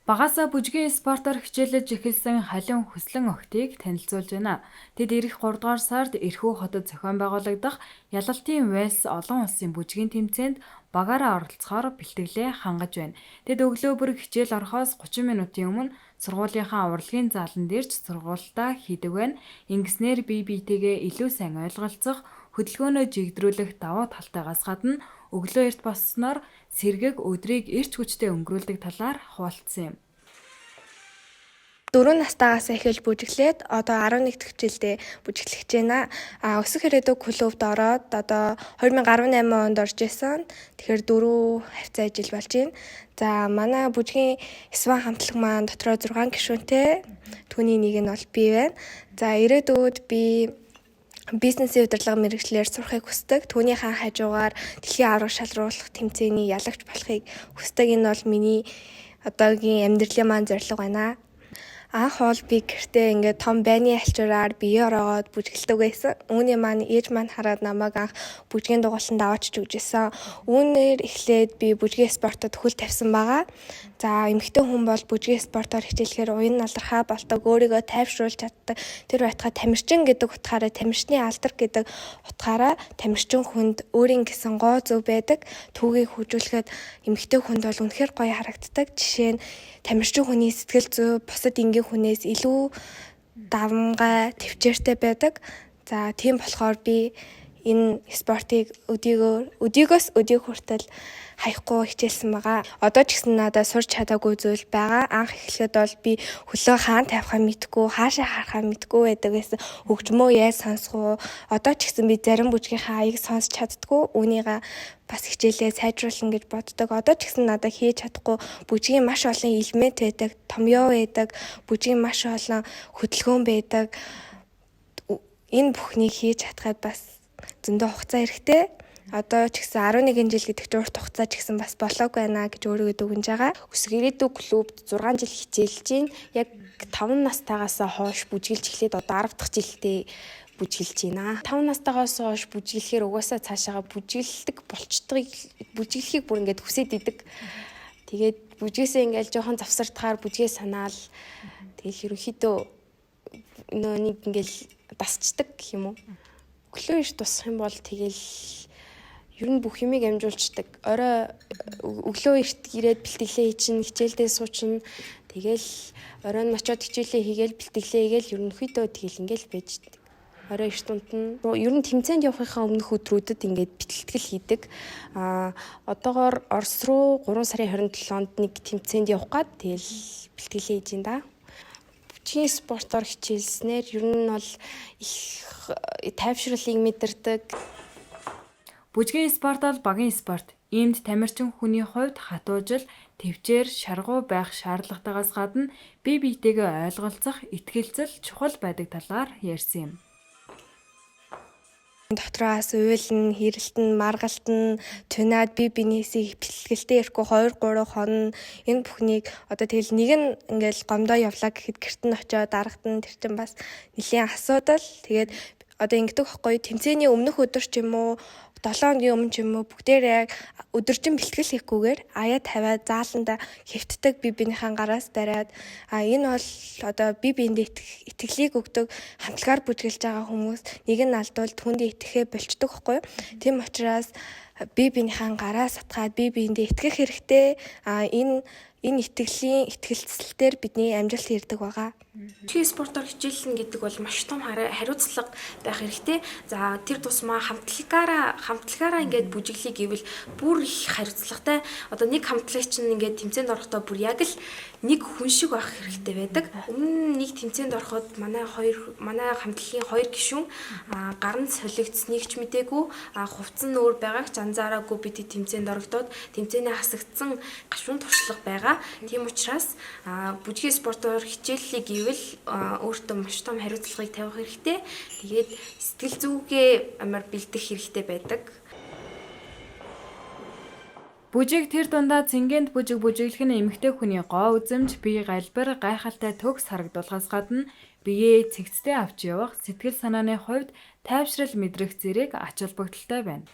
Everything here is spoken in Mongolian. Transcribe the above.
Багаасаа бүжгийн спортоор хичээлж эхэлсэн халиун хөслөн охтыг танилцуулж байна. Тэд ирэх 3 дугаар сард Эрхүү хотод зохион байгуулагдах Ялалтын Вальс олон улсын бүжгийн тэмцээнд багаараа оролцохоор бэлтгэлээ хангаж байна. Тэд өглөө бүр хичээл орохоос 30 минутын өмнө сургуулийнхаа урлагийн заалан дээрч сургуультаа хийдэг байна. Ингэснээр бие биетэйгээ илүү сайн ойлголцох, хөдөлгөөнөө жигдрүүлэх давуу талтайгаас гадна өглөө эрт боссноор сэргэг өдрийг эрч хүчтэй өнгөрүүлдэг талаар хуваалцсан юм. 4 настайгаас эхэлж бүжиглээд одоо 11 дахь жилдээ бүжиглэж байна. Өсөх ирээдүйг клубд ороод одоо 2018 онд орж исэн. Тэгэхээр 4 хавцаа жил болж байна. За манай бүжгийн Сван хамтлаг маань дотроо 6 гишүүнтэй. Түүний нэг нь бол би байна. За ирээдүйд би бизнесийн удирдлага мэргэжлэр сурахыг хүсдэг. Түүнийхээ хажуугаар дэлхийн авраг шалруулах тэмцээний ялагч болохыг хүсдэг. Энэ бол миний одоогийн амьдралын маань зорилго байна. Анх бол би гэртээ ингээд том байны альчураар бие ороогоод бүжгэлдэг байсан. Үүний маань ээж маань хараад намайг анх бүжгийн дугууланд аваач өгчээсэн. Үүнээр эхлээд би бүжгийн спортод хөл тавьсан байгаа. За эмэгтэй хүн бол бүжгийн спортоор хичээлэхээр уян алархаа болдог, өөрийгөө тайвшруулж чаддаг. Тэр байтугай тамирчин гэдэг утгаараа тамирчны алдар гэдэг утгаараа тамирчин хүнд өөрийн гэсэн гоо зөв байдаг. Түүгийг хөгжүүлэхэд эмэгтэй хүнд бол үнэхээр гоё харагддаг. Жишээ нь тамирчин хүний сэтгэл зүй бусад энгийн хүнээс илүү давмгай, төвчээртэй байдаг. За тийм болохоор би энэ спортыг өдийгөөс өдийг хүртэл хаяхгүй хичээлсэн байгаа. Одоо ч гэсэн надад сурч чадаагүй зүйл байгаа. Анх эхлэхэд бол би хөлөө хаан тавихаа мэдгүй, хаашаа харахаа мэдгүй байдаг гэсэн. Хөгжмөө яаж сонсох уу? Одоо ч гэсэн би зарим бүжгийнхаа аяыг сонсч чаддгүй. Үүнийгээ бас хичээлээ сайжруулна гэж боддог. Одоо ч гэсэн надад хийж чадахгүй бүжгийн маш олон элемент байдаг, томьёо байдаг, бүжгийн маш олон хөдөлгөөн байдаг. Энэ бүхнийг хийж чадхад бас зөндөө хугацаа хэрэгтэй. Одоо ч гэсэн 11 жил гэдэг чинь урт хугацаа ч гэсэн бас болоогүй байна гэж өөрийгөө дүгнэж байгаа. Өсөх ирээдүйг клубд 6 жил хичээлж байна. Яг 5 настайгаас хойш бүжгэлж эхлээд одоо 10 дахь жилдээ бүжгэлж байна. 5 настайгаас хойш бүжгэлэхээр угаасаа цаашаага бүжгэлдэг болчдгийг бүжгэлэхийг бүр ингээд хүсээд идэг. Тэгээд бүжгээсээ ингээд жоохон завсартахаар бүжгээ санаал. Тэгэл ерөнхийдөө нэг ингээд дасчдаг гэх юм уу. Өглөө ирж тусах юм бол тэгэл ер нь бүх юмыг амжуулцдаг. Орой өглөө эрт ирээд бэлтгэлээ хийчин, хичээлдээ суучин. Тэгэл оройн очиод хичээлээ хийгээл бэлтгэлээ хийгээл ерөнхийдөө тэгэл ингээл байждаг. Орой эрт тунд нь ер нь тэмцээнд явахынхаа өмнөх өдрүүдэд ингээд бэлтгэл хийдэг. Одоогоор Орос руу 3 сарын 27-нд нэг тэмцээнд явах гад тэгэл бэлтгэлээ хийж ин да. Бүжгийн спортоор хичээлснээр ер нь бол их тайвшруулыг мэдэрдэг. Бүжгийн спорт бол багийн спорт. Иймд тамирчин хүний хувьд хатуужил, тэвчээр, шаргуу байх шаардлагатайгаас гадна бие биетэйгээ ойлголцох, итгэлцэл чухал байдаг талаар ярьсан юм. Дотроос уйлн, хэрэлтэн, маргалтан, тунаад бие биенээсээ бэлтгэлтэй ирэхгүй 2-3 хон энэ бүхнийг одоо тэгэл нэг нь ингээл гомдоо явлаа гэхэд гэрт нь очиод дарагдан тэр чинь бас нэлийн асуудал. Тэгээд одоо ингэдэг байхгүй тэмцээний өмнөх өдөр ч юм уу 7 хоногийн өмнө ч юм уу бүгдээрээ өдөржин бэлтгэл хийхгүйгээр аяа тавиад зааланда хэвтдэг бие биенийхэн гараас бариад энэ бол одоо бие биендээ итгэлийг өгдөг хамтлагаар бүжгэлж байгаа хүмүүс нэг нь алдвал түүндээ итгэхээ болчдөг байхгүй. Тийм учраас бие биенийхэн гараас сатгаад бие биендээ итгэх хэрэгтэй. Энэ итгэлцэлээр бидний амжилт ирдэг байгаа. Бүжгийн спортоор хичээлнэ гэдэг бол маш том хариуцлага байх хэрэгтэй. За тэр тусмаа хамтлагаараа ингээд бүжиглэе гэвэл бүр их хариуцлагатай. Одоо нэг хамтлагч нь ингээд тэмцээнд орохдоо бүр яг л нэг хүн шиг байх хэрэгтэй байдаг. Өмнө нэг тэмцээнд ороход манай хамтлагийн 2 гишүүн гарн солигдсныг ч мдээгүй, хувцсан өөр байгааг ч анзаараагүй бид тэмцээнд орогдоод тэмцээний хасагдсан гашуун туршлага байгаа. Тийм учраас бүжгийн спортоор хичээллээ гэвэл өөртөө маш том хариуцлагыг тавих хэрэгтэй. Тэгээд сэтгэл зүгээ амар бэлдэх хэрэгтэй байдаг. Бүжиг тэр дундаа цэнгэнд бүжиг бүжиглэх нь эмэгтэй хүний гоо үзэмж, бие галбир, гайхалтай төгс харагдуулахаас гадна биеэ цэгцтэй авч явах, сэтгэл санааны хувьд тайвшрал мэдрэх зэрэг ач холбогдолтой байна.